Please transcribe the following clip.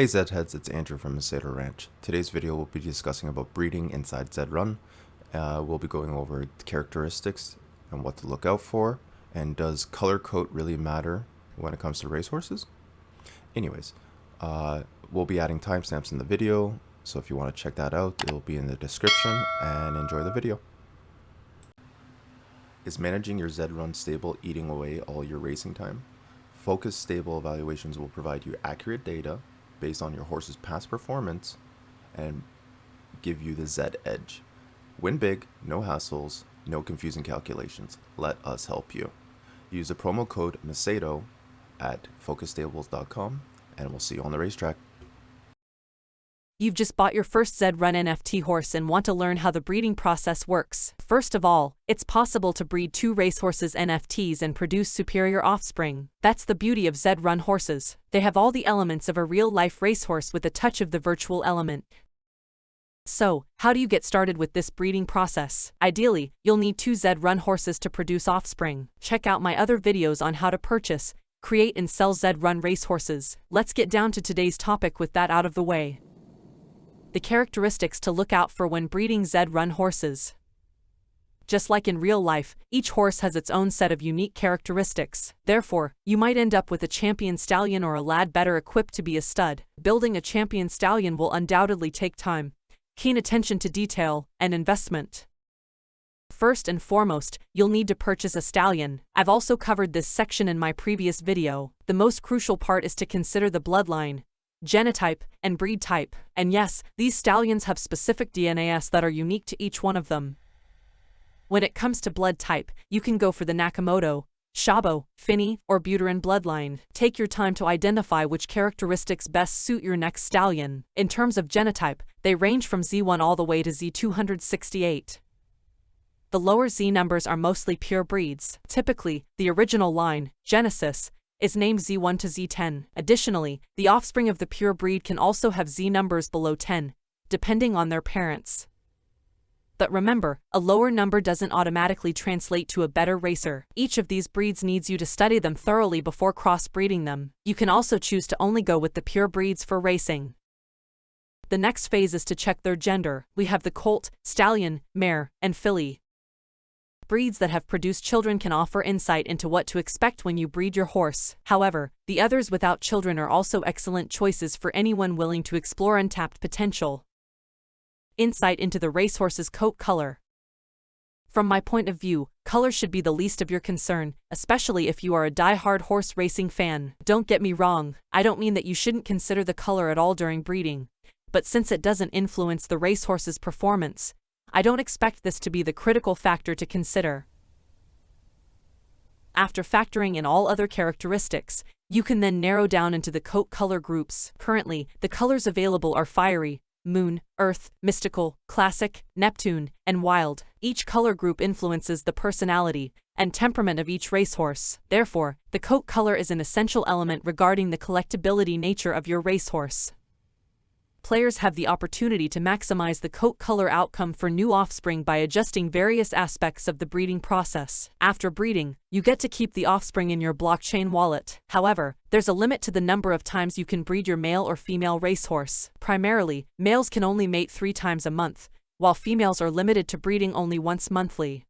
Hey Zed heads, it's Andrew from Macedo Ranch. Today's video will be discussing about breeding inside ZED Run. We'll be going over the characteristics and what to look out for, and does color coat really matter when it comes to racehorses? Anyways, we'll be adding timestamps in the video, so if you want to check that out, it'll be in the description, and enjoy the video. Is managing your ZED Run stable eating away all your racing time? Focused stable evaluations will provide you accurate data based on your horse's past performance and give you the ZED edge. Win big, no hassles, no confusing calculations. Let us help you. Use the promo code Macedo at focusstables.com and we'll see you on the racetrack. You've just bought your first ZED Run NFT horse and want to learn how the breeding process works. First of all, it's possible to breed 2 racehorses NFTs and produce superior offspring. That's the beauty of ZED Run horses. They have all the elements of a real-life racehorse with a touch of the virtual element. So, how do you get started with this breeding process? Ideally, you'll need 2 ZED Run horses to produce offspring. Check out my other videos on how to purchase, create and sell ZED Run racehorses. Let's get down to today's topic with that out of the way. The characteristics to look out for when breeding ZED Run horses. Just like in real life, each horse has its own set of unique characteristics. Therefore, you might end up with a champion stallion or a lad better equipped to be a stud. Building a champion stallion will undoubtedly take time, keen attention to detail, and investment. First and foremost, you'll need to purchase a stallion. I've also covered this section in my previous video. The most crucial part is to consider the bloodline, genotype, and breed type. And yes, these stallions have specific DNAs that are unique to each one of them. When it comes to blood type, you can go for the Nakamoto, Shabo, Finny, or Buterin bloodline. Take your time to identify which characteristics best suit your next stallion. In terms of genotype, they range from Z1 all the way to Z268. The lower Z numbers are mostly pure breeds. Typically, the original line, Genesis, is named Z1 to Z10. Additionally, the offspring of the pure breed can also have Z numbers below 10, depending on their parents. But remember, a lower number doesn't automatically translate to a better racer. Each of these breeds needs you to study them thoroughly before crossbreeding them. You can also choose to only go with the pure breeds for racing. The next phase is to check their gender. We have the colt, stallion, mare, and filly. Breeds that have produced children can offer insight into what to expect when you breed your horse. However, the others without children are also excellent choices for anyone willing to explore untapped potential. Insight into the racehorse's coat color. From my point of view, color should be the least of your concern, especially if you are a die-hard horse racing fan. Don't get me wrong, I don't mean that you shouldn't consider the color at all during breeding, but since it doesn't influence the racehorse's performance, I don't expect this to be the critical factor to consider. After factoring in all other characteristics, you can then narrow down into the coat color groups. Currently, the colors available are fiery, moon, earth, mystical, classic, Neptune, and wild. Each color group influences the personality and temperament of each racehorse. Therefore, the coat color is an essential element regarding the collectibility nature of your racehorse. Players have the opportunity to maximize the coat color outcome for new offspring by adjusting various aspects of the breeding process. After breeding, you get to keep the offspring in your blockchain wallet. However, there's a limit to the number of times you can breed your male or female racehorse. Primarily, males can only mate 3 times a month, while females are limited to breeding only once monthly.